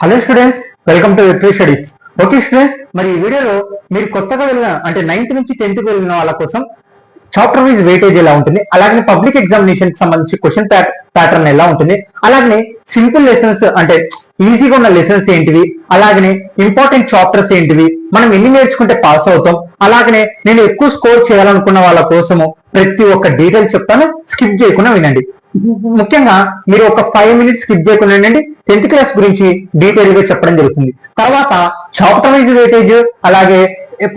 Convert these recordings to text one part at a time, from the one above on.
Hello students, welcome to tree studies. Okay students, మరి ఈ వీడియోలో మీరు కొత్తగా వెళ్ళిన అంటే 9th నుంచి 10th వెళ్ళిన వాళ్ళ కోసం చాప్టర్ వైజ్ వెయిటేజ్ ఎలా ఉంటుంది, అలాగే పబ్లిక్ ఎగ్జామినేషన్ కి సంబంధించి క్వశ్చన్ ప్యాటర్న్ ఎలా ఉంటుంది, అలాగే సింపుల్ లెసన్స్ అంటే ఈజీగా ఉన్న లెసన్స్ ఏంటివి, అలాగనే ఇంపార్టెంట్ చాప్టర్స్ ఏంటివి, మనం ఎన్ని నేర్చుకుంటే పాస్ అవుతాం, అలాగనే నేను ఎక్కువ స్కోర్ చేయాలనుకున్న వాళ్ళ కోసము ప్రతి ఒక్క డీటెయిల్స్ చెప్తాను, స్కిప్ చేయకుండా వినండి. ముఖ్యంగా మీరు ఒక 5 minutes స్కిప్ చేయకుండా వినండి. 10th క్లాస్ గురించి డీటెయిల్ గా చెప్పడం జరుగుతుంది. తర్వాత చాప్టర్ వైజ్ వెయిటేజ్ అలాగే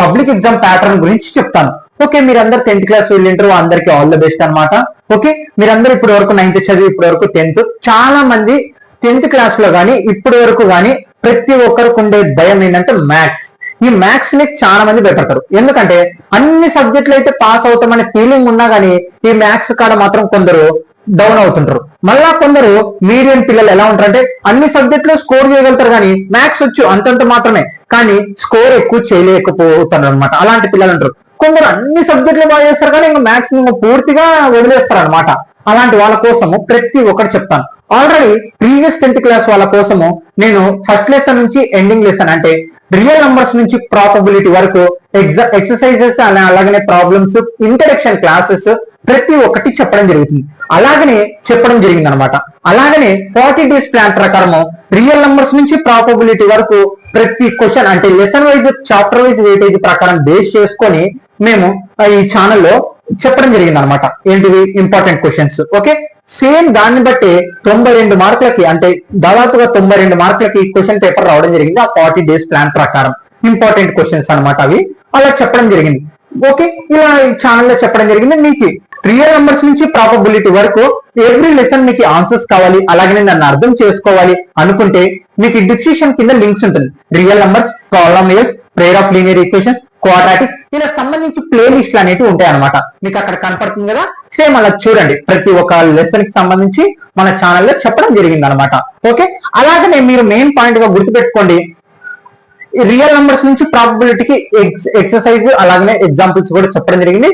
పబ్లిక్ ఎగ్జామ్ ప్యాటర్న్ గురించి చెప్తాను. ఓకే, మీరందరూ 10th క్లాస్ వెళ్ళింటారు, అందరికి ఆల్ ద బెస్ట్ అనమాట. ఓకే, మీరందరూ ఇప్పటి వరకు 9th చదివి ఇప్పటి వరకు 10th. చాలా మంది 10th క్లాస్ లో గానీ ఇప్పటి వరకు గానీ ప్రతి ఒక్కరికి ఉండే భయం ఏంటంటే మ్యాథ్స్. ఈ మ్యాథ్స్ ని చాలా మంది భయపడతారు. ఎందుకంటే అన్ని సబ్జెక్టులు అయితే పాస్ అవుతామనే ఫీలింగ్ ఉన్నా గానీ ఈ మ్యాథ్స్ కాడ మాత్రం కొందరు డౌన్ అవుతుంటారు. మళ్ళా కొందరు మీడియం పిల్లలు ఎలా ఉంటారంటే అన్ని సబ్జెక్టులు స్కోర్ చేయగలుగుతారు కానీ మ్యాథ్స్ వచ్చు అంతంత మాత్రమే, కానీ స్కోర్ ఎక్కువ చేయలేకపోతారు అనమాట. అలాంటి పిల్లలు ఉంటారు. కొందరు అన్ని సబ్జెక్టులు బాగా చేస్తారు కానీ ఇంకా మ్యాథ్స్ పూర్తిగా వదిలేస్తారు అనమాట. అలాంటి వాళ్ళ కోసము ప్రతి ఒక్కటి చెప్తాను. ఆల్రెడీ ప్రీవియస్ 10th క్లాస్ వాళ్ళ కోసము నేను ఫస్ట్ లెసన్ నుంచి ఎండింగ్ లెసన్ అంటే రియల్ నంబర్స్ నుంచి ప్రాబబిలిటీ వరకు ఎక్సర్సైజెస్ అలాగనే ప్రాబ్లమ్స్, ఇంట్రడక్షన్ క్లాసెస్ ప్రతి ఒక్కటి చెప్పడం జరుగుతుంది. అలాగనే చెప్పడం జరిగింది అనమాట. అలాగనే 40 days ప్లాన్ ప్రకారము రియల్ నంబర్స్ నుంచి ప్రాబబిలిటీ వరకు ప్రతి క్వశ్చన్ అంటే lesson wise chapter wise weightage ప్రకారం బేస్ చేసుకొని మేము ఈ ఛానల్లో చెప్పడం జరిగింది అనమాట. ఏంటివి ఇంపార్టెంట్ క్వశ్చన్స్. ఓకే, సేమ్ దాన్ని బట్టి 92 మార్కులకి అంటే దాదాపుగా 92 మార్కులకి క్వశ్చన్ పేపర్ రావడం జరిగింది. ఆ 40 days ప్లాన్ ప్రకారం ఇంపార్టెంట్ క్వశ్చన్స్ అనమాట. అవి అలా చెప్పడం జరిగింది. ఓకే, ఇలా ఈ ఛానల్లో చెప్పడం జరిగింది. మీకు రియల్ నంబర్స్ నుంచి ప్రాబబిలిటీ వరకు ఎవ్రీ లెసన్ మీకు ఆన్సర్స్ కావాలి, అలాగే నన్ను అర్థం చేసుకోవాలి అనుకుంటే మీకు డిస్క్రిప్షన్ కింద లింక్స్ ఉంటుంది. Real numbers, polynomials, prayer of linear equations, quadratic ఇలా సంబంధించి ప్లే లిస్ట్లు అనేవి ఉంటాయి అనమాట. మీకు అక్కడ కనపడుతుంది కదా, సేమ్ అలా చూడండి. ప్రతి ఒక్క లెసన్ కి సంబంధించి మన ఛానల్లో చెప్పడం జరిగింది అనమాట. ఓకే, అలాగనే మీరు మెయిన్ పాయింట్ గా గుర్తుపెట్టుకోండి, రియల్ నంబర్స్ నుంచి ప్రాబబిలిటీకి ఎక్సర్సైజ్ అలాగనే ఎగ్జాంపుల్స్ కూడా చెప్పడం జరిగింది.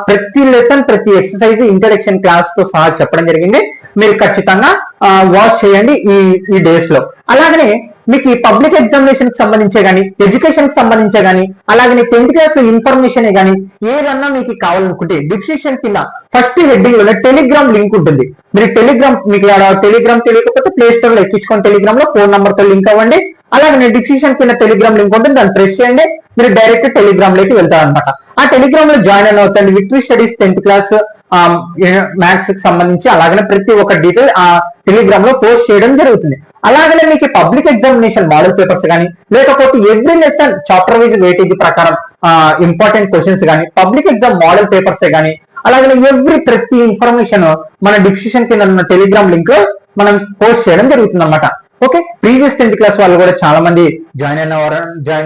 ప్రతి లెసన్ ప్రతి ఎక్సర్సైజ్ ఇంట్రడక్షన్ క్లాస్ తో సహా చెప్పడం జరిగింది. మీరు ఖచ్చితంగా వాచ్ చేయండి ఈ డేస్ లో. అలాగనే మీకు ఈ పబ్లిక్ ఎగ్జామినేషన్ కి సంబంధించే గానీ, ఎడ్యుకేషన్ కి సంబంధించే గానీ, అలాగే 10th క్లాస్ ఇన్ఫర్మేషన్ గానీ ఏదన్నా మీకు కావాలనుకుంటే డిస్క్రిప్షన్ కింద ఫస్ట్ హెడ్డింగ్ లో టెలిగ్రామ్ లింక్ ఉంటుంది. మీరు మీకు టెలిగ్రామ్ తెలియకపోతే ప్లే స్టోర్ లో ఎక్కించుకోండి. టెలిగ్రామ్ లో ఫోన్ నంబర్ తో లింక్ అవ్వండి. అలాగే డిస్క్రిప్షన్ కింద టెలిగ్రామ్ లింక్ ఉంటుంది, దాన్ని ప్రెస్ చేయండి. మీరు డైరెక్ట్ టెలిగ్రామ్ లోకి వెళ్తారు అనమాట. ఆ టెలిగ్రామ్ లో జాయిన్ అయిన అవుతుంది. Victory studies 10th class maths కి సంబంధించి అలాగనే ప్రతి ఒక్క డీటెయిల్ ఆ టెలిగ్రామ్ లో పోస్ట్ చేయడం జరుగుతుంది. అలాగనే మీకు పబ్లిక్ ఎగ్జామినేషన్ మోడల్ పేపర్స్ కానీ, లేకపోతే every lesson chapter wise weightage ప్రకారం ఇంపార్టెంట్ క్వశ్చన్స్ కానీ, పబ్లిక్ ఎగ్జామ్ మోడల్ పేపర్స్ కానీ, అలాగే ప్రతి ఇన్ఫర్మేషన్ మన డిస్క్రిప్షన్ కింద ఉన్న టెలిగ్రామ్ లింక్ లో మనం పోస్ట్ చేయడం జరుగుతుంది అనమాట. ఓకే, ప్రీవియస్ 10th క్లాస్ వాళ్ళు కూడా చాలా మంది జాయిన్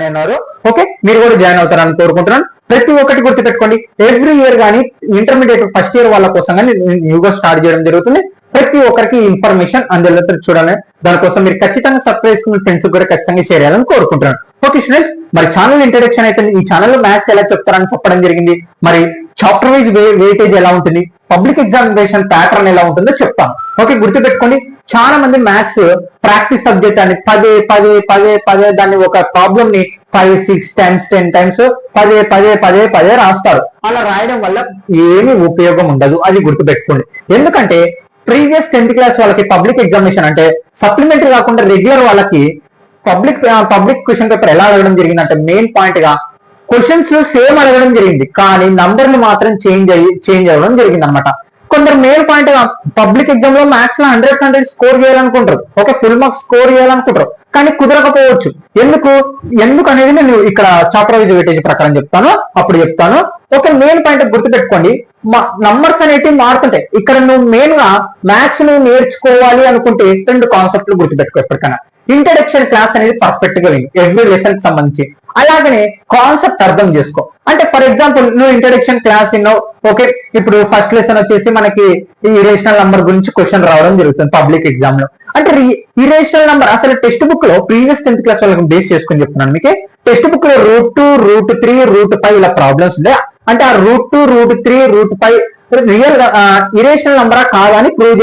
అయినారు. ఓకే, మీరు కూడా జాయిన్ అవుతారని కోరుకుంటున్నాను. ప్రతి ఒక్కటి గుర్తుపెట్టుకోండి, ఎవ్రీ ఇయర్ కానీ ఇంటర్మీడియట్ ఫస్ట్ ఇయర్ వాళ్ళ కోసం కానీ న్యూగా స్టార్ట్ చేయడం జరుగుతుంది. ప్రతి ఒక్కరికి ఇన్ఫర్మేషన్ అందులో చూడాలి. దానికోసం మీరు ఖచ్చితంగా సబ్స్క్రైబ్ చేసుకుని ఫ్రెండ్స్ కూడా ఖచ్చితంగా షేర్ చేయాలని కోరుకుంటున్నాను. ఓకే స్టూడెంట్స్, మరి ఛానల్ ఇంట్రడక్షన్ అయితే ఈ ఛానల్లో మ్యాథ్స్ ఎలా చెప్తారని చెప్పడం జరిగింది. మరి చాప్టర్ వైజ్ వెయిటేజ్ ఎలా ఉంటుంది, పబ్లిక్ ఎగ్జామినేషన్ ప్యాటర్న్ ఎలా ఉంటుందో చెప్తాను. ఓకే, గుర్తుపెట్టుకోండి, చాలా మంది మ్యాథ్స్ ప్రాక్టీస్ సబ్జెక్ట్ అని పదే దాన్ని ఒక ప్రాబ్లమ్ ని 5, 6 times 10 times పదే రాస్తారు. అలా రాయడం వల్ల ఏమీ ఉపయోగం ఉండదు, అది గుర్తుపెట్టుకోండి. ఎందుకంటే ప్రీవియస్ 10th క్లాస్ వాళ్ళకి పబ్లిక్ ఎగ్జామినేషన్ అంటే సప్లిమెంటరీ కాకుండా రెగ్యులర్ వాళ్ళకి పబ్లిక్ క్వశ్చన్ పేపర్ ఎలా అడగడం జరిగింది అంటే మెయిన్ పాయింట్ గా క్వశ్చన్స్ సేమ్ అడగడం జరిగింది, కానీ నంబర్లు మాత్రం చేంజ్ అవ్వడం జరిగింది అనమాట. కొందరు మెయిన్ పాయింట్ గా పబ్లిక్ ఎగ్జామ్ లో మ్యాథ్స్ లో 100 స్కోర్ చేయాలనుకుంటారు. ఓకే, ఫుల్ మార్క్స్ స్కోర్ చేయాలనుకుంటారు, కానీ కుదరకపోవచ్చు. ఎందుకు అనేది నేను ఇక్కడ చాప్టర్ వైజ్ వెయిటేజ్ ప్రకారం చెప్తాను, అప్పుడు చెప్తాను. ఓకే, మెయిన్ పాయింట్ గుర్తుపెట్టుకోండి, నంబర్స్ అనేటివి మారుతుంటాయి. ఇక్కడ నువ్వు మెయిన్ గా మ్యాథ్స్ నువ్వు నేర్చుకోవాలి అనుకుంటే 2 కాన్సెప్ట్లు గుర్తుపెట్టుకో. ఎప్పటికైనా ఇంట్రడక్షన్ క్లాస్ అనేది పర్ఫెక్ట్ గా విని ఎవ్రీ లెసన్ కి సంబంధించి, అలాగనే కాన్సెప్ట్ అర్థం చేసుకో. అంటే ఫర్ ఎగ్జాంపుల్ నువ్వు ఇంట్రడక్షన్ క్లాస్ విన్నావు. ఓకే, ఇప్పుడు ఫస్ట్ లెసన్ వచ్చేసి మనకి ఈ ఇరేషనల్ నంబర్ గురించి క్వశ్చన్ రావడం జరుగుతుంది పబ్లిక్ ఎగ్జామ్ లో. అంటే ఇరేషనల్ నంబర్ అసలు టెక్స్ట్ బుక్ లో ప్రీవియస్ 10th క్లాస్ వాళ్ళకి బేస్ చేసుకుని చెప్తున్నాను. మీకు టెక్స్ట్ బుక్ లో √2, √3, √5 ఇలా ప్రాబ్లమ్స్ ఉండే. అంటే ఆ √2, √3, √5 రియల్ ఇరేషనల్ నంబరా కాదా అని ప్రూవ్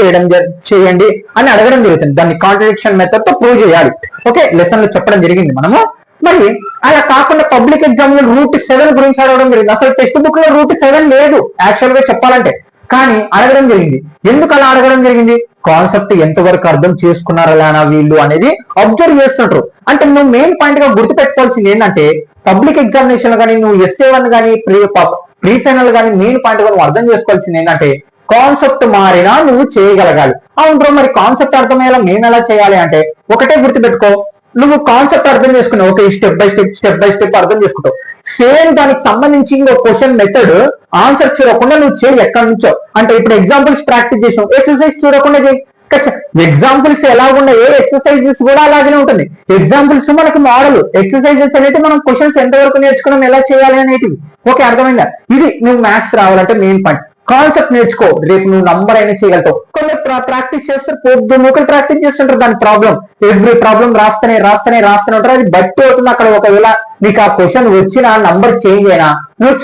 చేయండి అని అడగడం జరుగుతుంది. దాన్ని కాంట్రడిక్షన్ మెథడ్ తో ప్రూవ్ చేయాలి. ఓకే, లెసన్ లో చెప్పడం జరిగింది మనము. మరి అలా కాకుండా పబ్లిక్ ఎగ్జామ్ లో రూట్ 7 గురించి అడగడం జరిగింది. అసలు టెక్స్ట్ బుక్ లో రూట్ 7 లేదు యాక్చువల్ గా చెప్పాలంటే, కానీ అడగడం జరిగింది. ఎందుకు అలా అడగడం జరిగింది? కాన్సెప్ట్ ఎంతవరకు అర్థం చేసుకున్నారా వీళ్ళు అనేది అబ్జర్వ్ చేస్తుంటారు. అంటే నువ్వు మెయిన్ పాయింట్ గా గుర్తు పెట్టుకోవాల్సింది ఏంటంటే, పబ్లిక్ ఎగ్జామినేషన్ కానీ నువ్వు SA1 కానీ ప్రీ ఫైనల్ కానీ మెయిన్ పాయింట్ గా నువ్వు అర్థం చేసుకోవాల్సింది ఏంటంటే, కాన్సెప్ట్ మారినా నువ్వు చేయగలగాలి. అవును బ్రో, మరి కాన్సెప్ట్ అర్థమయ్యేలా మేము ఎలా చేయాలి అంటే, ఒకటే గుర్తుపెట్టుకో, నువ్వు కాన్సెప్ట్ అర్థం చేసుకున్నావు, ఓకే, స్టెప్ బై స్టెప్ అర్థం చేసుకుంటావు. సేమ్ దానికి సంబంధించి ఇంకో క్వశ్చన్ మెథడ్ ఆన్సర్ చూడకుండా నువ్వు చేయి ఎక్కడి నుంచో. అంటే ఇప్పుడు ఎగ్జాంపుల్స్ ప్రాక్టీస్ చేసావు, ఎక్సర్సైజ్ చూడకుండా చేయి. ఎగ్జాంపుల్స్ ఎలా ఉన్నాయి, ఎక్సర్సైజెస్ కూడా అలాగే ఉంటుంది. ఎగ్జాంపుల్స్ మనకి మోడల్, ఎక్సర్సైజెస్ అనేది మనం క్వశ్చన్స్ ఎంతవరకు నేర్చుకున్నాం, ఎలా చేయాలి అనేటివి. ఓకే, అర్థమైందా? ఇది నువ్వు మ్యాథ్స్ రావాలంటే మెయిన్ పాయింట్. కాన్సెప్ట్ నేర్చుకో, రేపు నువ్వు నంబర్ అయినా చేయగలుగుతావు. కొన్ని ప్రాక్టీస్ చేస్తారు, పొద్దున్నూకలు ప్రాక్టీస్ చేస్తుంటారు. దాని ప్రాబ్లం ఎవ్రీ ప్రాబ్లం రాస్తూనే ఉంటారు. అది బట్టి అవుతుంది. అక్కడ ఒకవేళ నీకు ఆ క్వశ్చన్ వచ్చినా నంబర్ చేంజ్ అయినా నువ్వు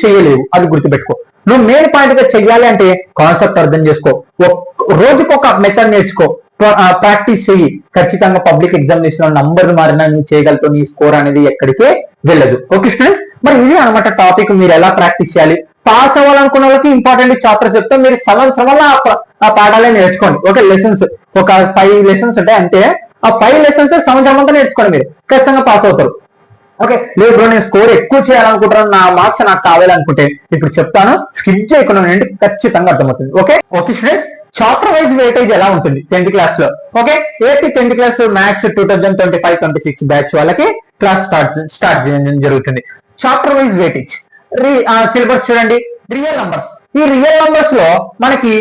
చేయలేవు. అది గుర్తుపెట్టుకో. నువ్వు మెయిన్ పాయింట్ గా చెయ్యాలి అంటే కాన్సెప్ట్ అర్థం చేసుకో, రోజుకొక మెథడ్ నేర్చుకో, ప్రాక్టీస్ చెయ్యి. ఖచ్చితంగా పబ్లిక్ ఎగ్జామినేషన్ లో నంబర్ మారినా నువ్వు చేయగలుగుతావు. నీ స్కోర్ అనేది ఎక్కడికే వెళ్ళదు. ఓకే స్టూడెంట్స్, మరి ఇది అనమాట టాపిక్. మీరు ఎలా ప్రాక్టీస్ చేయాలి, పాస్ అవ్వాలనుకున్న వాళ్ళకి ఇంపార్టెంట్ చాప్టర్స్ చెప్తే మీరు సంవత్సరం వల్ల ఆ పాఠాలే నేర్చుకోండి. ఓకే, లెసన్స్ ఒక 5 లెసన్స్ ఉంటాయి అంతే. ఆ 5 లెసన్స్ సంవత్సరం అంతా నేర్చుకోండి, మీరు ఖచ్చితంగా పాస్ అవుతారు. ఓకే, లేదు బ్రో నేను స్కోర్ ఎక్కువ చేయాలనుకుంటాను, నా మార్క్స్ నాకు కావాలనుకుంటే ఇప్పుడు చెప్తాను, స్కిప్ చేయకుండా నుండి ఖచ్చితంగా అర్థమవుతుంది. Okay students, chapter wise weightage ఎలా ఉంటుంది 10th క్లాస్ లో? Okay, AP 10th class maths 2025-26 batch వాళ్ళకి క్లాస్ స్టార్ట్ చేయడం జరుగుతుంది. చాప్టర్ వైజ్ వెయిటేజ్ సిలబస్ చూడండి. రియల్ నంబర్స్, ఈ రియల్ నంబర్స్ లో మనకి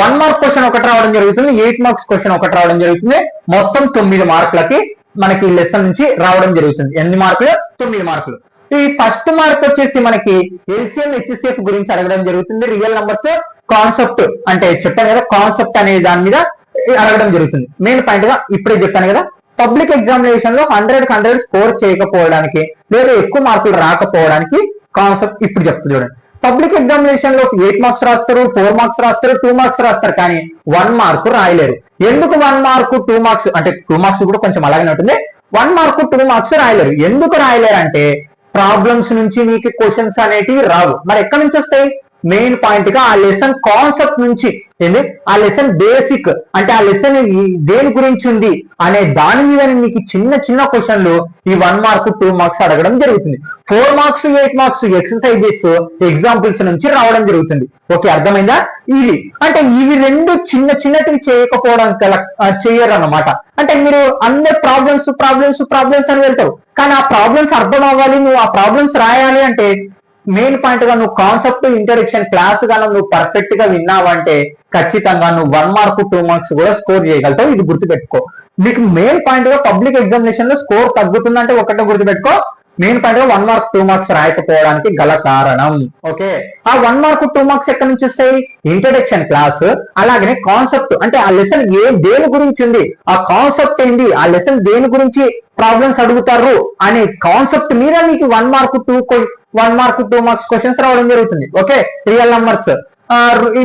1 మార్క్ క్వశ్చన్ ఒకటి రావడం జరుగుతుంది, 8 మార్క్స్ క్వశ్చన్ ఒకటి రావడం జరుగుతుంది. మొత్తం 9 మార్కులకి మనకి లెసన్ నుంచి రావడం జరుగుతుంది. ఎన్ని మార్కులు? 9 మార్కులు. ఈ ఫస్ట్ మార్క్ వచ్చేసి మనకి LCM HCF గురించి అడగడం జరుగుతుంది. రియల్ నంబర్స్ కాన్సెప్ట్ అంటే చెప్పాను కదా, కాన్సెప్ట్ అనే దాని మీద అడగడం జరుగుతుంది. మెయిన్ పాయింట్ గా ఇప్పుడే చెప్పాను కదా, పబ్లిక్ ఎగ్జామినేషన్ లో 100 స్కోర్ చేయకపోవడానికి లేదా ఎక్కువ మార్కులు రాకపోవడానికి కాన్సెప్ట్ ఇప్పుడు చెప్తా చూడండి. పబ్లిక్ ఎగ్జామినేషన్ లో 8 మార్క్స్ రాస్తారు, 4 మార్క్స్ రాస్తారు, 2 మార్క్స్ రాస్తారు, కానీ 1 మార్క్ రాయలేరు. ఎందుకు 1 మార్క్ 2 మార్క్స్ అంటే 2 మార్క్స్ కూడా కొంచెం అలాగే ఉంటుంది. 1 మార్క్ 2 మార్క్స్ రాయలేరు. ఎందుకు రాయలేరు అంటే, ప్రాబ్లమ్స్ నుంచి మీకు క్వశ్చన్స్ అనేటివి రావు. మరి ఎక్కడి నుంచి వస్తాయి? మెయిన్ పాయింట్ గా ఆ లెసన్ కాన్సెప్ట్ నుంచి, ఏంది ఆ లెసన్ బేసిక్ అంటే ఆ లెసన్ దేని గురించి ఉంది అనే దాని మీద మీకు చిన్న క్వశ్చన్లు ఈ 1 మార్క్ 2 మార్క్స్ అడగడం జరుగుతుంది. 4 మార్క్స్ 8 మార్క్స్ ఎక్సర్సైజెస్ ఎగ్జాంపుల్స్ నుంచి రావడం జరుగుతుంది. ఓకే, అర్థమైందా? ఇది అంటే ఇవి రెండు చిన్నటివి చేయకపోవడానికి చేయరు అన్నమాట. అంటే మీరు అందరు ప్రాబ్లమ్స్ అని వెళ్తారు, కానీ ఆ ప్రాబ్లమ్స్ అర్థం అవ్వాలి, నువ్వు ఆ ప్రాబ్లమ్స్ రాయాలి అంటే మెయిన్ పాయింట్ గా నువ్వు కాన్సెప్ట్ ఇంట్రడక్షన్ క్లాస్ గా నువ్వు పర్ఫెక్ట్ గా విన్నావంటే ఖచ్చితంగా నువ్వు 1 మార్క్ 2 మార్క్స్ కూడా స్కోర్ చేయగలుగుతావు. ఇది గుర్తుపెట్టుకో. మీకు మెయిన్ పాయింట్ గా పబ్లిక్ ఎగ్జామినేషన్ లో స్కోర్ తగ్గుతుందంటే ఒకటే గుర్తుపెట్టుకో, మెయిన్ పాయింట్ గా 1 మార్క్ 2 మార్క్స్ రాయకపోవడానికి గల కారణం. ఓకే, ఆ 1 మార్క్ 2 మార్క్స్ ఎక్కడి నుంచి వస్తాయి? ఇంట్రడక్షన్ క్లాస్, అలాగనే కాన్సెప్ట్ అంటే ఆ లెసన్ దేని గురించి ఉంది, ఆ కాన్సెప్ట్ ఏంటి, ఆ లెసన్ దేని గురించి ప్రాబ్లమ్స్ అడుగుతారు అనే కాన్సెప్ట్ మీద మీకు 1 మార్క్ 2 మార్క్స్ క్వశ్చన్స్ రావడం జరుగుతుంది. ఓకే, రియల్ నంబర్స్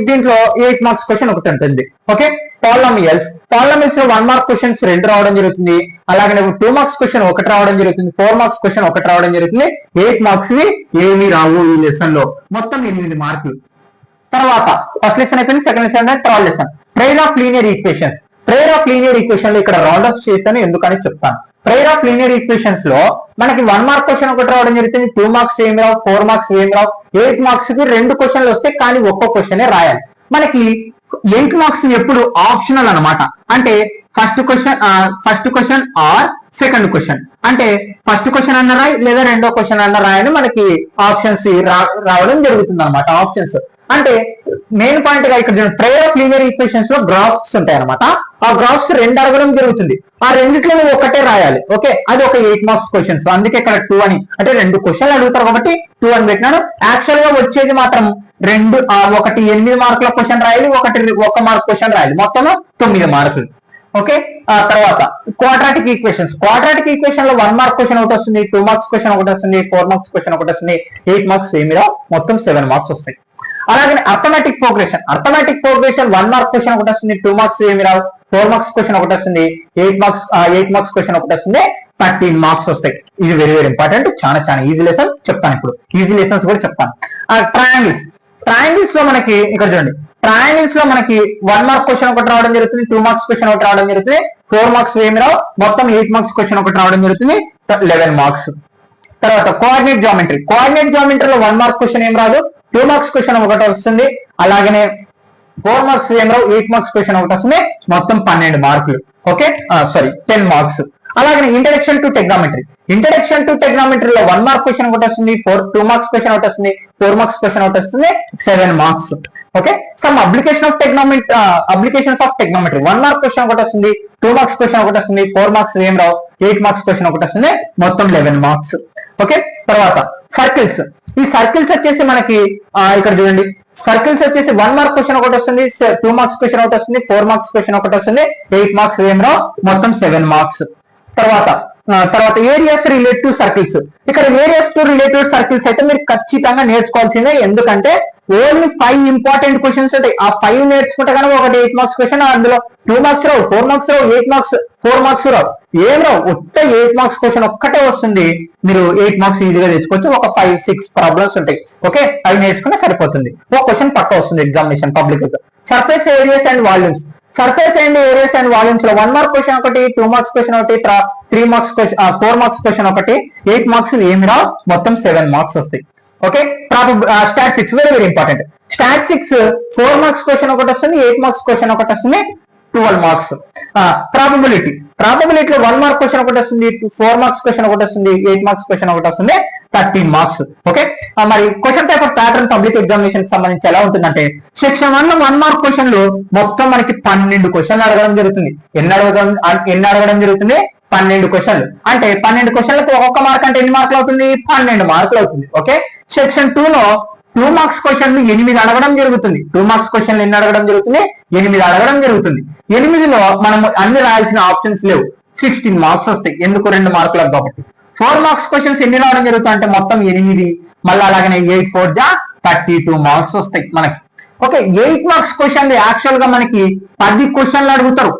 దీంట్లో 8 మార్క్స్ క్వశ్చన్ ఒకటి ఉంటుంది. ఓకే, పాలినామియల్స్ లో 1 మార్క్ క్వశ్చన్స్ 2 రావడం జరుగుతుంది. అలాగే 2 మార్క్స్ క్వశ్చన్ ఒకటి రావడం జరుగుతుంది, 4 మార్క్స్ క్వశ్చన్ ఒకటి రావడం జరుగుతుంది. 8 మార్క్స్ ఏమీ రావు ఈ లెసన్ లో, మొత్తం 8 మార్కులు. తర్వాత ఫస్ట్ లెసన్ అయిపోయింది. సెకండ్ లెసన్ థర్డ్ లెసన్ ట్రైర్ ఆఫ్ లీనియర్ ఈక్వేషన్స్. ట్రైర్ ఆఫ్ లీనియర్ ఈక్వేషన్ లో ఇక్కడ రౌండ్ అప్ చేశాను, ఎందుకని చెప్తాను. ట్రైర్ ఆఫ్ లీనియర్ ఈక్వేషన్స్ లో మనకి 1 మార్క్ క్వశ్చన్ ఒకటి రావడం జరుగుతుంది, 2 మార్క్స్ ఏమి రావు, 4 మార్క్స్ ఏమి రావు, 8 మార్క్స్ కి 2 క్వశ్చన్లు వస్తాయి, కానీ ఒక్క క్వశ్చనే రాయాలి. మనకి 8 మార్క్స్ ఎప్పుడు ఆప్షనల్ అన్నమాట. అంటే first question or second question, అంటే ఫస్ట్ క్వశ్చన్ అన్న రాయి లేదా రెండో క్వశ్చన్ అన్న రాయని మనకి ఆప్షన్స్ రావడం జరుగుతుంది అనమాట. ఆప్షన్స్ అంటే మెయిన్ పాయింట్ గా ఇక్కడ ట్రైర్ ఆఫ్ లీనియర్ ఈక్వేషన్స్ లో గ్రాఫ్స్ ఉంటాయి అనమాట. ఆ గ్రాఫ్స్ 2 అడగడం జరుగుతుంది, ఆ రెండిట్లో నువ్వు ఒకటే రాయాలి. ఓకే, అది ఒక 8 మార్క్స్ క్వశ్చన్స్, అందుకే ఇక్కడ 2 అని, అంటే 2 క్వశ్చన్లు అడుగుతారు కాబట్టి 2 అని పెట్టినాను. యాక్చువల్ గా వచ్చేది మాత్రం ఒకటి 8 మార్కుల క్వశ్చన్ రాయాలి, ఒకటి 1 మార్క్ క్వశ్చన్ రాయాలి, మొత్తం 9 మార్కులు. ఓకే, తర్వాత క్వాడ్రాటిక్ ఈక్వేషన్ లో 1 మార్క్ క్వశ్చన్ ఒకటి వస్తుంది, 2 మార్క్స్ క్వశ్చన్ ఒకటి వస్తుంది, 4 మార్క్స్ క్వశ్చన్ ఒకటి వస్తుంది, 8 మార్క్స్ ఏమిరా మొత్తం 7 మార్క్స్ వస్తాయి. అలాగే అర్థమెటిక్ ప్రోగ్రెషన్ 1 మార్క్ క్వశ్చన్ ఒకటి వస్తుంది, 2 మార్క్స్ ఏమి రావు, 4 మార్క్స్ క్వశ్చన్ ఒకటి వస్తుంది, 8 మార్క్స్ క్వశ్చన్ ఒకటి వస్తుంది, 13 మార్క్స్ వస్తాయి. ఇది వెరీ వెరీ ఇంపార్టెంట్, చాలా ఈజీ లెసన్ చెప్తాను. ఇప్పుడు ఈజీ లెసన్స్ కూడా చెప్తాను. ట్రయాంగిల్స్ లో మనకి ఇక్కడ చూడండి, ట్రయాంగిల్స్ లో మనకి 1 మార్క్ క్వశ్చన్ ఒకటి రావడం జరుగుతుంది, 2 మార్క్స్ క్వశ్చన్ ఒకటి రావడం జరుగుతుంది, 4 మార్క్స్ ఏమి రావు, మొత్తం 8 మార్క్స్ క్వశ్చన్ ఒకటి రావడం జరుగుతుంది, 11 మార్క్స్. తర్వాత కోఆర్డినేట్ జామెట్రీలో 1 మార్క్ క్వశ్చన్ ఏం రాదు, 2 మార్క్స్ క్వశ్చన్ ఒకటి వస్తుంది, అలాగనే 4 మార్క్స్ ఏం రావు, 8 మార్క్స్ క్వశ్చన్ ఒకటి వస్తుంది, మొత్తం 12 మార్కులు. Okay, 10 marks. అలాగే ఇంట్రడక్షన్ టు టెగ్నామెట్రీలో 1 మార్క్ క్వశ్చన్ ఒకటి వస్తుంది, 2 మార్క్స్ క్వశ్చన్ ఒకటి వస్తుంది, 4 మార్క్స్ క్వశ్చన్ ఒకటి వస్తుంది, 7 marks. Okay, some applications of టెగ్నామెట్రీ 1 mark question ఒకటి వస్తుంది, 2 మార్క్స్ క్వశ్చన్ ఒకటి వస్తుంది, 4 మార్క్స్ ఏం రావు, 8 మార్క్స్ క్వశ్చన్ ఒకటి వస్తుంది, మొత్తం 11 మార్క్స్. ఓకే, తర్వాత సర్కిల్స్. ఈ సర్కిల్స్ వచ్చేసి మనకి ఇక్కడ చూడండి, సర్కిల్స్ వచ్చేసి 1 మార్క్ క్వశ్చన్ ఒకటి వస్తుంది, 2 మార్క్స్ క్వశ్చన్ ఒకటి వస్తుంది, 4 మార్క్స్ క్వశ్చన్ ఒకటి వస్తుంది, 8 మార్క్స్ ఏం రావు, మొత్తం 7 మార్క్స్. తర్వాత ఏరియాస్ రిలేట్ టు సర్కిల్స్. ఇక్కడ ఏరియాస్ టు రిలేటెడ్ సర్కిల్స్ అయితే మీరు ఖచ్చితంగా నేర్చుకోవాల్సిందే, ఎందుకంటే ఓన్లీ 5 ఇంపార్టెంట్ క్వశ్చన్స్ ఉంటాయి. ఆ 5 నేర్చుకుంటే కనుక ఒకటి 8 మార్క్స్ క్వశ్చన్, అందులో 2 మార్క్స్ రావు, 4 మార్క్స్ రావు, 8 మార్క్స్ 4 మార్క్స్ రావు, ఏం రావు, ఒక్క 8 మార్క్స్ క్వశ్చన్ ఒక్కటే వస్తుంది. మీరు 8 మార్క్స్ ఈజీగా తెచ్చుకోవచ్చు. ఒక 5-6 ప్రాబ్లమ్స్ ఉంటాయి. ఓకే, అవి నేర్చుకుంటే సరిపోతుంది, ఒక క్వశ్చన్ పక్క వస్తుంది examination public. Surface areas and volumes లో 1 మార్క్ క్వశ్చన్ ఒకటి, 2 మార్క్స్ క్వశ్చన్ ఒకటి, 3 మార్క్స్ క్వశ్చన్, 4 మార్క్స్ క్వశ్చన్ ఒకటి, 8 మార్క్స్ ఏమి రావు, మొత్తం 7 మార్క్స్ వస్తాయి. Okay, statistics very very important. Statistics 4 marks question ఒకటి వస్తుంది, 8 మార్క్స్ క్వశ్చన్ ఒకటి వస్తుంది, 12 మార్క్స్. ప్రాబబిలిటీలో 1 మార్క్ క్వశ్చన్ ఒకటి వస్తుంది, 4 మార్క్స్ క్వశ్చన్ ఒకటి వస్తుంది, 8 మార్క్స్ క్వశ్చన్ ఒకటి వస్తుంది, 13 మార్క్స్. ఓకే, మరి question paper pattern public examination సంబంధించి ఎలా ఉంటుందంటే, సెక్షన్ 1 లో 1 మార్క్ క్వశ్చన్లు మొత్తం మనకి 12 క్వశ్చన్లు అడగడం జరుగుతుంది. ఎన్ని అడగడం జరుగుతుంది? 12 క్వశ్చన్లు. అంటే 12 క్వశ్చన్లకు ఒక్కొక్క మార్క్ అంటే ఎన్ని మార్కులు అవుతుంది? 12 మార్కులు అవుతుంది. ఓకే, సెక్షన్ 2 లో 2 మార్క్స్ క్వశ్చన్లు 8 అడగడం జరుగుతుంది. 2 మార్క్స్ క్వశ్చన్లు ఎన్ని అడగడం జరుగుతుంది? 8 అడగడం జరుగుతుంది. 8లో మనం అన్ని రాయాల్సిన ఆప్షన్స్ లేవు, 16 మార్క్స్ వస్తాయి. ఎందుకు? 2 మార్కులకు కాబట్టి. 4 మార్క్స్ క్వశ్చన్స్ ఎన్ని రావడం జరుగుతుంది అంటే మొత్తం 8, మళ్ళీ అలాగనే 8 4 32 మార్క్స్ వస్తాయి మనకి. ఓకే, 8 మార్క్స్ క్వశ్చన్లు యాక్చువల్ గా మనకి 10 క్వశ్చన్లు అడుగుతారు.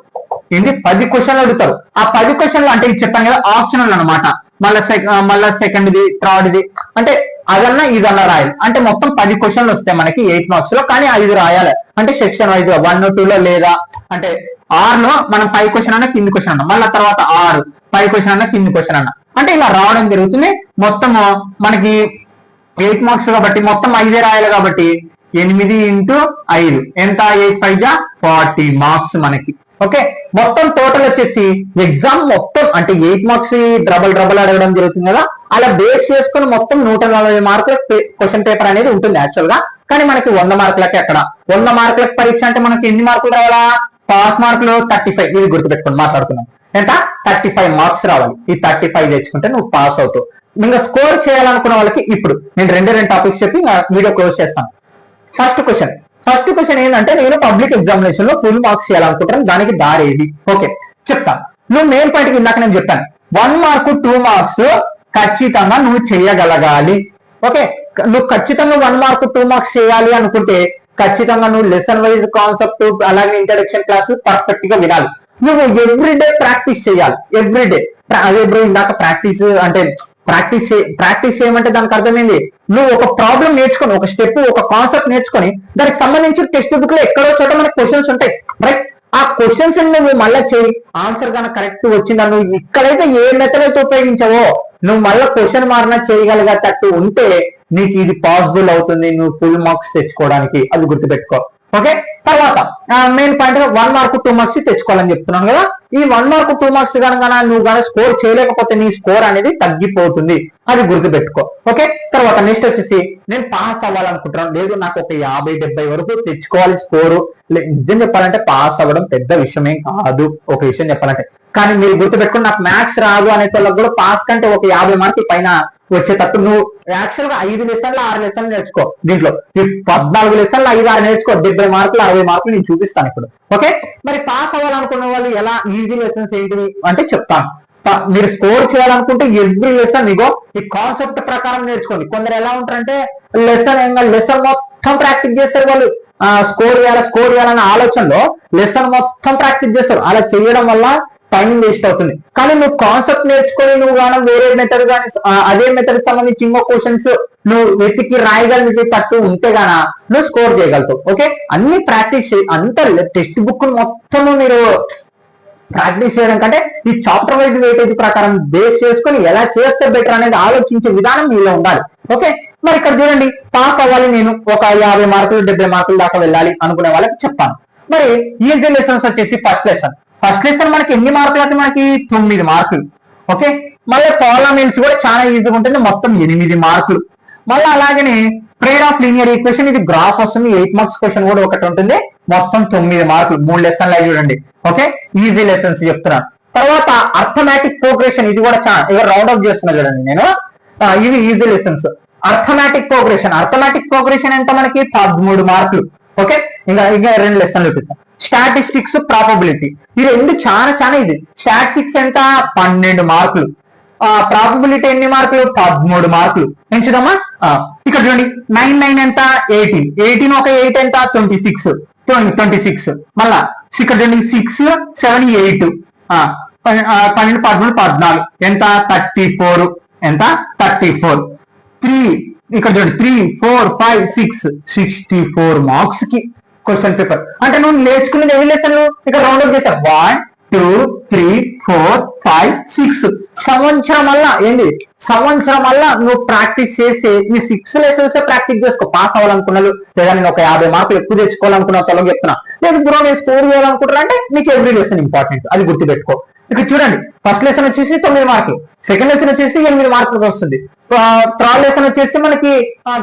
ఏంటి? 10 క్వశ్చన్లు అడుగుతారు. ఆ 10 క్వశ్చన్లు అంటే చెప్పాను కదా, ఆప్షనల్ అనమాట. మళ్ళా సెకండ్ది, థర్డ్ది, అంటే అదన్నా ఇదన్నా రాయాలి. అంటే మొత్తం 10 క్వశ్చన్లు వస్తాయి మనకి 8 మార్క్స్ లో, కానీ 5 రాయాలి. అంటే సెక్షన్ వైజ్ గా 1 2 లో, లేదా అంటే 6 లో మనం పై క్వశ్చన్ అన్నా కింది క్వశ్చన్ అన్నా, మళ్ళీ తర్వాత 6 పై క్వశ్చన్ అన్నా కింది క్వశ్చన్ అన్నా, అంటే ఇలా రావడం జరుగుతుంది. మొత్తం మనకి 8 మార్క్స్ కాబట్టి మొత్తం 5 రాయాలి కాబట్టి 8 × 5 ఎంత? 8 5 40 మార్క్స్ మనకి. ఓకే, మొత్తం టోటల్ వచ్చేసి ఎగ్జామ్ మొత్తం అంటే 8 మార్క్స్ డబల్ అడగడం జరుగుతుంది కదా, అలా బేస్ చేసుకుని మొత్తం 140 మార్కుల క్వశ్చన్ పేపర్ అనేది ఉంటుంది యాక్చువల్ గా. కానీ మనకి 100 మార్కులకి అక్కడ 100 మార్కులకు పరీక్ష అంటే మనకి ఎన్ని మార్కులు రావాలా? పాస్ మార్కులు 35. ఇది గుర్తుపెట్టుకొని మాట్లాడుతున్నాం. ఎంత? 35 మార్క్స్ రావాలి. ఈ 35 తెచ్చుకుంటే నువ్వు పాస్ అవుతావు. ఇంకా స్కోర్ చేయాలనుకున్న వాళ్ళకి ఇప్పుడు నేను 2 టాపిక్స్ చెప్పి వీడియో క్లోజ్ చేస్తాను. ఫస్ట్ క్వశ్చన్ ఏంటంటే, నేను పబ్లిక్ ఎగ్జామినేషన్ లో ఫుల్ మార్క్స్ చేయాలనుకుంటాను, దానికి దారి ఏది? ఓకే, చెప్తాను. నువ్వు మెయిన్ పాయింట్కి ఇందాక నేను చెప్పాను, 1 మార్క్ 2 మార్క్స్ ఖచ్చితంగా నువ్వు చేయగలగాలి. ఓకే, నువ్వు ఖచ్చితంగా 1 మార్క్ 2 మార్క్స్ చేయాలి అనుకుంటే ఖచ్చితంగా నువ్వు లెసన్ వైజ్ కాన్సెప్ట్, అలాగే ఇంట్రడక్షన్ క్లాస్ పర్ఫెక్ట్ గా వినాలి. నువ్వు ఎవ్రీడే ప్రాక్టీస్ చేయాలి. ఎవ్రీడే అదే బ్రో ఇందాక ప్రాక్టీస్ చేయమంటే దానికి అర్థమైంది, నువ్వు ఒక ప్రాబ్లం నేర్చుకొని, ఒక స్టెప్, ఒక కాన్సెప్ట్ నేర్చుకొని దానికి సంబంధించి టెక్స్ట్ బుక్ లో ఎక్కడో చోట మనకి క్వశ్చన్స్ ఉంటాయి, రైట్? ఆ క్వశ్చన్స్ నువ్వు మళ్ళీ చేయి. ఆన్సర్ కనుక కరెక్ట్ వచ్చిందా, నువ్వు ఇక్కడైతే ఏ మెథడ్ అయితే ఉపయోగించావో నువ్వు మళ్ళీ క్వశ్చన్ మారినా చేయగలిగేటట్టు ఉంటే నీకు ఇది పాసిబుల్ అవుతుంది, నువ్వు ఫుల్ మార్క్స్ తెచ్చుకోవడానికి. అది గుర్తుపెట్టుకో. ఓకే, తర్వాత మెయిన్ పాయింట్ 1 మార్క్ 2 మార్క్స్ తెచ్చుకోవాలని చెప్తున్నాను కదా. ఈ 1 మార్క్ 2 మార్క్స్ కనుక నువ్వు కనుక స్కోర్ చేయలేకపోతే నీ స్కోర్ అనేది తగ్గిపోతుంది. అది గుర్తుపెట్టుకో. ఓకే, తర్వాత నెక్స్ట్ వచ్చేసి నేను పాస్ అవ్వాలనుకుంటున్నాను, లేదు నాకు ఒక 50-70 వరకు తెచ్చుకోవాలి స్కోరు. నిజం చెప్పాలంటే పాస్ అవ్వడం పెద్ద విషయమేం కాదు, ఒక విషయం చెప్పాలంటే. కానీ మీరు గుర్తుపెట్టుకుని నాకు మ్యాథ్స్ రాదు అనే వాళ్ళకి కూడా పాస్ కంటే ఒక 50 మార్కులు పైన వచ్చేటట్టు నువ్వు యాక్చువల్ గా 5 లెసన్లు 6 లెసన్లు నేర్చుకో. దీంట్లో 14 లెసన్లు 5-6 నేర్చుకో. 70 మార్కులు 60 మార్కులు నేను చూపిస్తాను ఇప్పుడు. ఓకే, మరి పాస్ అవ్వాలనుకున్న వాళ్ళు ఎలా ఈజీ లెసన్స్ ఏంటివి అంటే చెప్తాను. మీరు స్కోర్ చేయాలనుకుంటే ఎవ్రీ లెసన్ ఇగో ఈ కాన్సెప్ట్ ప్రకారం నేర్చుకోండి. కొందరు ఎలా ఉంటారంటే లెసన్ మొత్తం ప్రాక్టీస్ చేస్తారు, వాళ్ళు స్కోర్ చేయాలన్న ఆలోచనలో లెసన్ మొత్తం ప్రాక్టీస్ చేస్తారు. అలా చేయడం వల్ల టైం వేస్ట్ అవుతుంది. కానీ నువ్వు కాన్సెప్ట్ నేర్చుకొని నువ్వు కానీ వేరే మెథడ్ కానీ అదే మెథడ్ సంబంధించి ఇంకో క్వశ్చన్స్ నువ్వు వెతికి రాయగలిగేటట్టు ఉంటే గానా నువ్వు స్కోర్ చేయగలుగుతావు. ఓకే, అన్ని ప్రాక్టీస్ అంత టెక్స్ట్ బుక్ మొత్తము మీరు ప్రాక్టీస్ చేయడం కంటే ఈ చాప్టర్ వైజ్ వెయిటేజ్ ప్రకారం బేస్ చేసుకొని ఎలా చేస్తే బెటర్ అనేది ఆలోచించే విధానం మీలో ఉండాలి. ఓకే, మరి ఇక్కడ చూడండి, పాస్ అవ్వాలి నేను ఒక 50 మార్కులు 70 మార్కుల దాకా వెళ్ళాలి అనుకునే వాళ్ళకి చెప్తాను. మరి ఈజీ లెసన్స్ వచ్చేసి ఫస్ట్ లెసన్ మనకి ఎన్ని మార్కులు అయితే మనకి 9 మార్కులు. ఓకే, మళ్ళీ పాలినామియల్స్ కూడా చాలా ఈజీగా ఉంటుంది, మొత్తం 8 మార్కులు. మళ్ళీ అలాగనే ప్రేయర్ ఆఫ్ లీనియర్ ఈక్వేషన్, ఇది గ్రాఫ్ వస్తుంది, 8 మార్క్స్ క్వశ్చన్ కూడా ఒకటి ఉంటుంది, మొత్తం 9 మార్కులు. 3 లెసన్లు అయి చూడండి. ఓకే, ఈజీ లెసన్స్ చెప్తున్నాను. తర్వాత అర్థమాటిక్ ప్రోగ్రెషన్, ఇది కూడా చాలా ఇక రౌండ్ అప్ చేస్తున్నా చూడండి నేను. ఇవి ఈజీ లెసన్స్. అర్థమాటిక్ ప్రోగ్రెషన్ ఎంత మనకి 13 మార్కులు. ఓకే, ఇంకా 2 లెసన్లు చూపిస్తాం. స్టాటిస్టిక్స్, ప్రాబబిలిటీ, ఈ రెండు చాలా ఇది. స్టాటిస్టిక్స్ ఎంత 12 మార్కులు, ప్రాబబిలిటీ ఎన్ని మార్కులు 13 మార్కులు. ఎంచుదామా, ఇక్కడ చూడండి 9 ఎంత 18 ఒక 8 ఎంత 26. మళ్ళా ఇక్కడ చూడండి 6 7 8 12 13 14 ఎంత 34. 3 ఇక్కడ చూడండి 3 4 5 6 64 మార్క్స్ కి క్వశ్చన్ పేపర్. అంటే నువ్వు నేర్చుకునేది ఎన్ని లెసన్లు ఇక్కడ రౌండ్ అప్ చేశారు 1 2 3 4 5 6 సంవత్సరం వల్ల నువ్వు ప్రాక్టీస్ చేసి ఈ 6 లెసన్స్ ప్రాక్టీస్ చేసుకో. పాస్ అవ్వాలనుకున్నాడు లేదా నేను ఒక 50 మార్కులు ఎక్కువ తెచ్చుకోవాలనుకున్నా తొలగి చెప్తున్నా, లేదు బ్రో నేను స్కోర్ చేయాలనుకుంటున్నా అంటే నీకు ఎవ్రీ లెసన్ ఇంపార్టెంట్, అది గుర్తుపెట్టుకో. ఇక్కడ చూడండి, ఫస్ట్ లెసన్ వచ్చేసి 9 మార్కులు, సెకండ్ లెసన్ వచ్చేసి 8 మార్కులకు వస్తుంది, థర్డ్ లెసన్ వచ్చేసి మనకి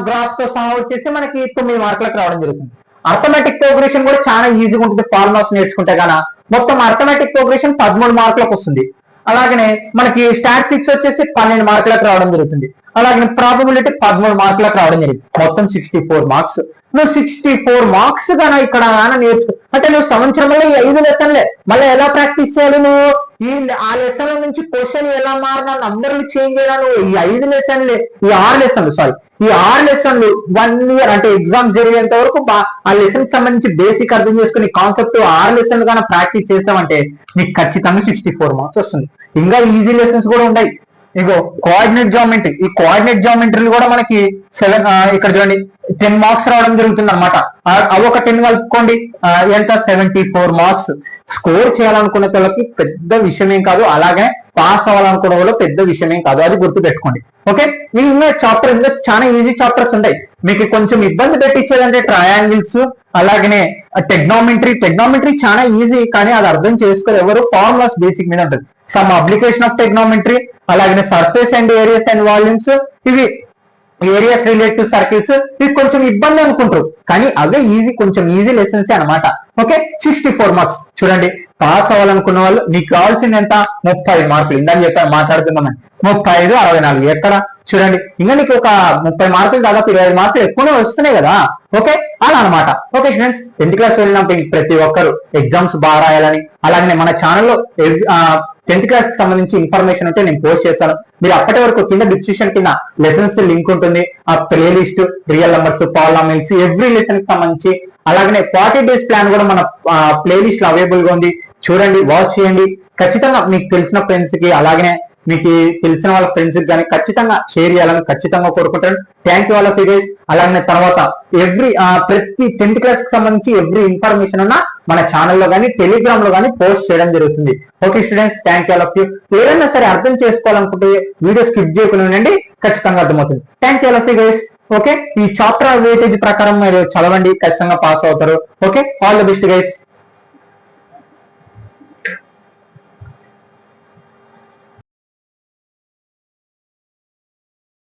గ్రాఫ్ తో సహా వచ్చేసి మనకి 9 మార్కులకు రావడం జరుగుతుంది. అర్థమెటిక్ ప్రోగ్రెషన్ కూడా చాలా ఈజీగా ఉంటుంది, ఫార్ములాస్ నేర్చుకుంటే గానా. మొత్తం అర్థమెటిక్ ప్రోగ్రెషన్ 13 మార్కులకు వస్తుంది. అలాగనే మనకి స్టాటిస్టిక్స్ వచ్చేసి 12 మార్కులకు రావడం జరుగుతుంది. అలాగే ప్రాబబిలిటీ 13 మార్కులకు రావడం జరిగింది, మొత్తం 64 మార్క్స్. నువ్వు 64 మార్క్స్ గానా ఇక్కడ నేర్చు అంటే నువ్వు సంవత్సరంలో ఈ 5 లెసన్లే మళ్ళీ ఎలా ప్రాక్టీస్ చేయాలి, నువ్వు ఆ లెసన్ల నుంచి క్వశ్చన్ ఎలా మారినా నంబర్లు చేంజ్ చేయాలి. నువ్వు ఈ 5 లెసన్లే, ఈ 6 లెసన్లు 1 ఇయర్ అంటే ఎగ్జామ్ జరిగేంత వరకు ఆ లెసన్ సంబంధించి బేసిక్ అర్థం చేసుకుని కాన్సెప్ట్ 6 లెసన్లు కానీ ప్రాక్టీస్ చేస్తామంటే నీకు ఖచ్చితంగా 64 మార్క్స్ వస్తుంది. ఇంకా ఈజీ లెసన్స్ కూడా ఉన్నాయి. ఇగో కోఆర్డినేట్ జామెట్రీ, ఈ కోఆర్డినేట్ జామెట్రీలు కూడా మనకి 7 ఇక్కడ చూడండి 10 మార్క్స్ రావడం జరుగుతుంది అనమాట. అవి ఒక 10 కలుపుకోండి ఎంత 74 మార్క్స్. స్కోర్ చేయాలనుకునే వాళ్ళకి పెద్ద విషయం ఏం కాదు, అలాగే పాస్ అవ్వాలనుకునే వాళ్ళు పెద్ద విషయం ఏం కాదు, అది గుర్తు పెట్టుకోండి. ఓకే, ఇంకా చాప్టర్ ఇంకా చాలా ఈజీ చాప్టర్స్ ఉంటాయి. మీకు కొంచెం ఇబ్బంది పెట్టించేదంటే ట్రయాంగిల్స్, అలాగనే టెగ్నోమెట్రీ చాలా ఈజీ, కానీ అది అర్థం చేసుకోరు ఎవరు. ఫార్ములాస్ బేసిక్ మీద ఉంటుంది. సమ్ అప్లికేషన్ ఆఫ్ టెగ్నోమెట్రీ, అలాగే surface and areas and volumes, ఇవి ఏరియాస్ రిలేటివ్ సర్కిల్స్, ఇవి కొంచెం ఇబ్బంది అనుకుంటారు, కానీ అవే కొంచెం ఈజీ లెసన్స్ అనమాట. Okay, 64 marks. చూడండి, పాస్ అవ్వాలనుకున్న వాళ్ళు మీకు కావాల్సింది ఎంత 30 మార్కులు. ఇందాక చెప్పాను మాట్లాడుతున్నామని 35 64 ఎక్కడ చూడండి, ఇంకా నీకు ఒక 30 మార్కులు దాదాపు 25 మార్కులు ఎక్కువనే వస్తున్నాయి కదా. ఓకే, అలా అనమాట. ఓకే ఫ్రెండ్స్, 10th క్లాస్ వెళ్ళినప్పుడు ప్రతి ఒక్కరు ఎగ్జామ్స్ బాగా రాయాలని, అలాగే మన ఛానల్లో 10th క్లాస్ కి సంబంధించి ఇన్ఫర్మేషన్ ఉంటే నేను పోస్ట్ చేస్తాను. మీరు అప్పటి వరకు కింద డిస్క్రిప్షన్ కింద లెసన్స్ లింక్ ఉంటుంది, ఆ playlist, real numbers, polynomials, every lesson కి సంబంధించి, అలాగే 40 days ప్లాన్ కూడా మన ప్లేలిస్ట్ లో అవైలబుల్ గా ఉంది. చూడండి, వాచ్ చేయండి. ఖచ్చితంగా మీకు తెలిసిన ఫ్రెండ్స్ కి, అలాగే మీకు తెలిసిన వాళ్ళ ఫ్రెండ్స్ కి కానీ ఖచ్చితంగా షేర్ చేయాలని ఖచ్చితంగా కోరుకుంటాను. Thank you all of you guys. అలాగే తర్వాత ప్రతి 10th క్లాస్ కి సంబంధించి ఎవ్రీ ఇన్ఫర్మేషన్ ఉన్న మన ఛానల్లో కానీ టెలిగ్రామ్ లో కానీ పోస్ట్ చేయడం జరుగుతుంది. Okay students, thank you all of you. ఏదైనా సరే అర్థం చేసుకోవాలనుకుంటే వీడియో స్కిప్ చేయకుండా ఉండండి, ఖచ్చితంగా అర్థమవుతుంది. Thank you all of you guys. Okay, ఈ చాప్టర్ వెయిటేజ్ ప్రకారం మీరు చదవండి, ఖచ్చితంగా పాస్ అవుతారు. Okay, all the best guys.